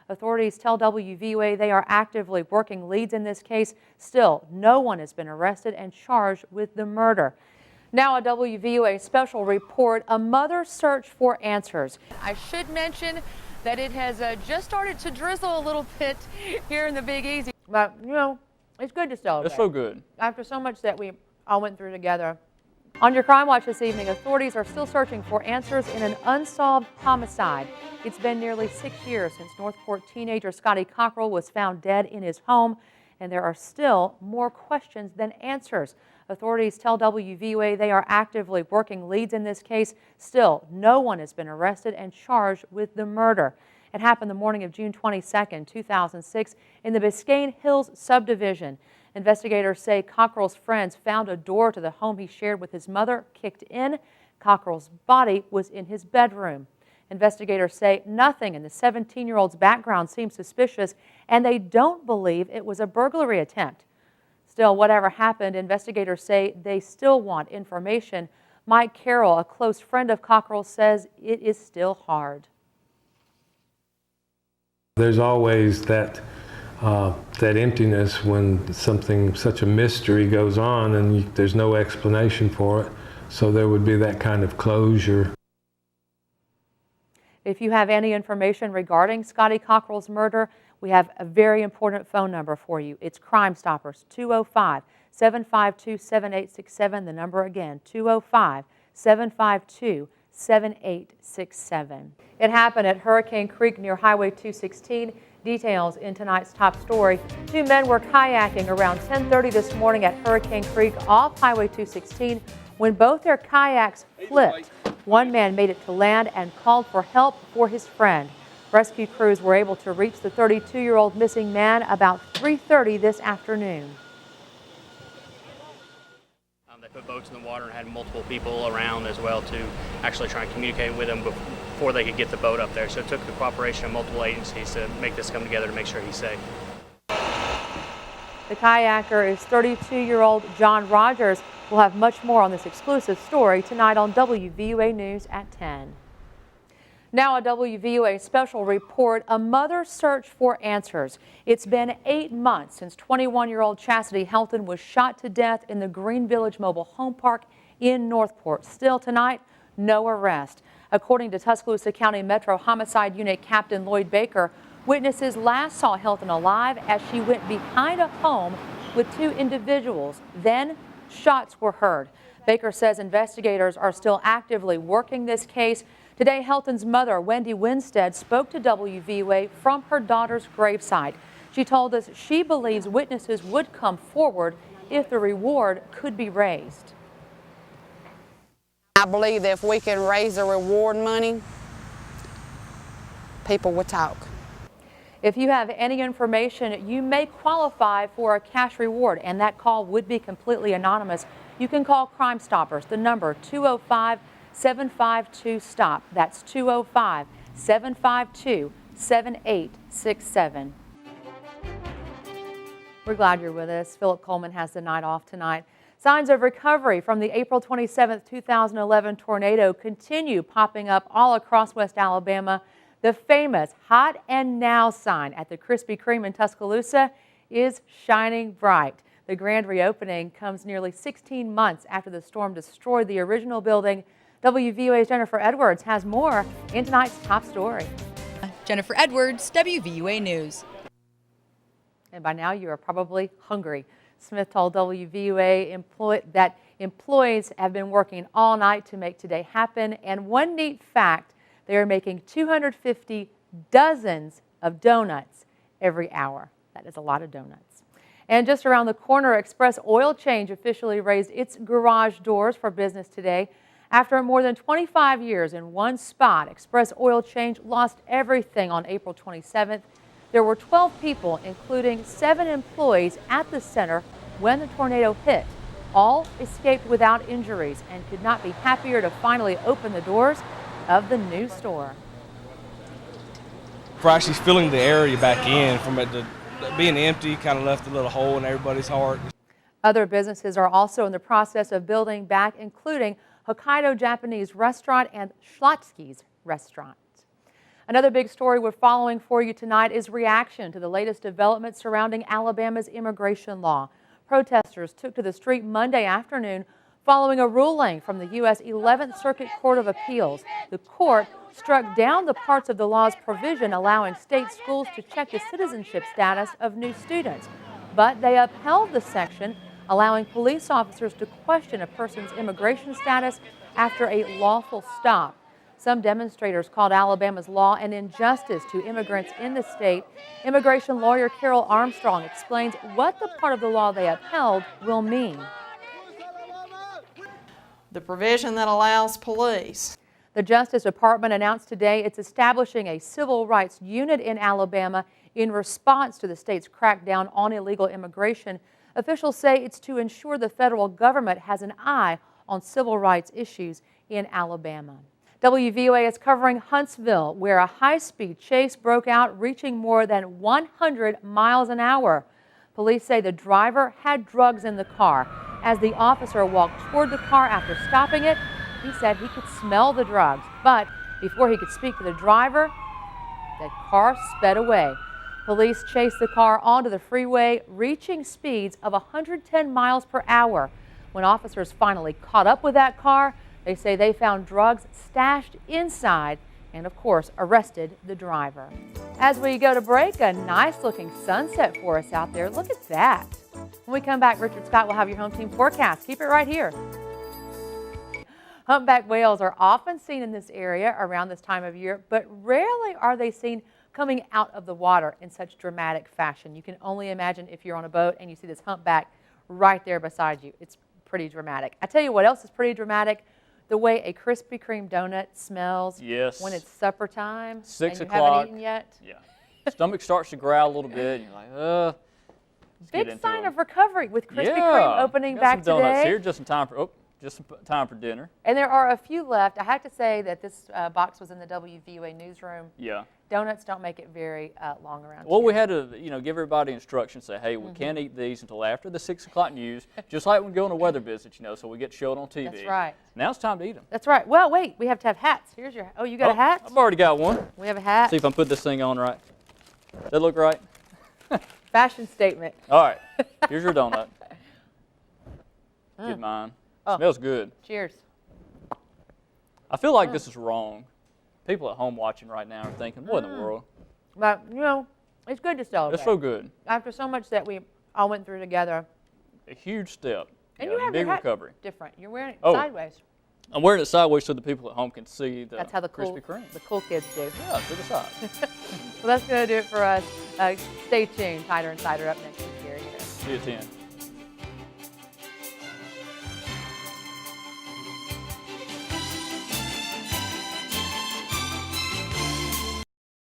Authorities tell WVUA they are actively working leads in this case. Still, no one has been arrested and charged with the murder. Now a WVUA special report, a mother's search for answers. I should mention that it has just started to drizzle a little bit here in the Big Easy. But, you know, it's good to celebrate. It's so good. After so much that we all went through together. On your Crime Watch this evening, authorities are still searching for answers in an unsolved homicide. It's been nearly 6 years since Northport teenager Scotty Cockrell was found dead in his home, and there are still more questions than answers. Authorities tell WVUA they are actively working leads in this case. Still, no one has been arrested and charged with the murder. It happened the morning of June 22, 2006 in the Biscayne Hills subdivision. Investigators say Cockrell's friends found a door to the home he shared with his mother kicked in. Cockrell's body was in his bedroom. Investigators say nothing in the 17-year-old's background seems suspicious, and they don't believe it was a burglary attempt. Still, whatever happened, investigators say they still want information. Mike Carroll, a close friend of Cockrell, says it is still hard. There's always that emptiness when such a mystery goes on and there's no explanation for it. So there would be that kind of closure. If you have any information regarding Scotty Cockrell's murder, we have a very important phone number for you. It's Crime Stoppers, 205-752-7867. The number again, 205-752-7867. It happened at Hurricane Creek near Highway 216. Details in tonight's top story. Two men were kayaking around 10:30 this morning at Hurricane Creek off Highway 216 when both their kayaks flipped. One man made it to land and called for help for his friend. Rescue crews were able to reach the 32-year-old missing man about 3:30 this afternoon. They put boats in the water and had multiple people around as well to actually try and communicate with him before they could get the boat up there. So it took the cooperation of multiple agencies to make this come together to make sure he's safe. The kayaker is 32-year-old John Rogers. We'll have much more on this exclusive story tonight on WVUA News at 10. Now a WVUA special report, a mother's search for answers. It's been 8 months since 21-year-old Chastity Helton was shot to death in the Green Village Mobile Home Park in Northport. Still tonight, no arrest. According to Tuscaloosa County Metro Homicide Unit Captain Lloyd Baker, witnesses last saw Helton alive as she went behind a home with two individuals. Then shots were heard. Baker says investigators are still actively working this case. Today, Helton's mother, Wendy Winstead, spoke to WVUA from her daughter's gravesite. She told us she believes witnesses would come forward if the reward could be raised. I believe that if we can raise the reward money, people will talk. If you have any information, you may qualify for a cash reward, and that call would be completely anonymous. You can call Crime Stoppers, the number 205-752-STOP. That's 205-752-7867. We're glad you're with us. Philip Coleman has the night off tonight. Signs of recovery from the April 27, 2011 tornado continue popping up all across West Alabama. The famous Hot and Now sign at the Krispy Kreme in Tuscaloosa is shining bright. The grand reopening comes nearly 16 months after the storm destroyed the original building. WVUA's Jennifer Edwards has more in tonight's top story. Jennifer Edwards, WVUA News. And by now you are probably hungry. Smith told WVUA that employees have been working all night to make today happen. And one neat fact, they are making 250 dozens of donuts every hour. That is a lot of donuts. And just around the corner, Express Oil Change officially raised its garage doors for business today. After more than 25 years in one spot, Express Oil Change lost everything on April 27th. There were 12 people, including 7 employees, at the center when the tornado hit. All escaped without injuries and could not be happier to finally open the doors of the new store. For actually filling the area back in from it being empty, kind of left a little hole in everybody's heart. Other businesses are also in the process of building back, including Hokkaido Japanese Restaurant and Schlotsky's Restaurant. Another big story we're following for you tonight is reaction to the latest developments surrounding Alabama's immigration law. Protesters took to the street Monday afternoon following a ruling from the U.S. 11th Circuit Court of Appeals. The court struck down the parts of the law's provision allowing state schools to check the citizenship status of new students. But they upheld the section allowing police officers to question a person's immigration status after a lawful stop. Some demonstrators called Alabama's law an injustice to immigrants in the state. Immigration lawyer Carol Armstrong explains what the part of the law they upheld will mean. The provision that allows police. The Justice Department announced today it's establishing a civil rights unit in Alabama in response to the state's crackdown on illegal immigration. Officials say it's to ensure the federal government has an eye on civil rights issues in Alabama. WVOA is covering Huntsville, where a high-speed chase broke out, reaching more than 100 miles an hour. Police say the driver had drugs in the car. As the officer walked toward the car after stopping it, he said he could smell the drugs. But before he could speak to the driver, the car sped away. Police chased the car onto the freeway, reaching speeds of 110 miles per hour. When officers finally caught up with that car, they say they found drugs stashed inside and, of course, arrested the driver. As we go to break, a nice-looking sunset for us out there. Look at that. When we come back, Richard Scott will have your home team forecast. Keep it right here. Humpback whales are often seen in this area around this time of year, but rarely are they seen coming out of the water in such dramatic fashion. You can only imagine if you're on a boat and you see this humpback right there beside you. It's pretty dramatic. I tell you what else is pretty dramatic. The way a Krispy Kreme donut smells when it's supper time 6 and o'clock. You haven't eaten yet. Yeah. Stomach starts to growl a little bit. And you're like, Big sign of recovery with Krispy Kreme opening back some donuts today. Here just in time for time for dinner. And there are a few left. I have to say that this box was in the WVUA newsroom. Yeah. Donuts don't make it very long around Well, here. we had to, give everybody instructions. Say, hey, we can't eat these until after the 6 o'clock news, just like when we go on a weather visit, so we get showed on TV. That's right. Now it's time to eat them. That's right. Well, wait, we have to have hats. Here's your. Oh, you got a hat? I've already got one. We have a hat. See if I can put this thing on right. Does that look right? Fashion statement. All right. Here's your donut. Get mine. Smells good. Cheers. I feel like this is wrong. People at home watching right now are thinking, what in the world? But, it's good to celebrate. It's so good. After so much that we all went through together. A huge step. And you have big your hat recovery. different. You're wearing it Oh. sideways. I'm wearing it sideways so the people at home can see the That's how the Krispy Kreme. the cool kids do. Yeah, to the side. Well, that's going to do it for us. Stay tuned. Tighter and Tighter up next with Gary. See you at 10.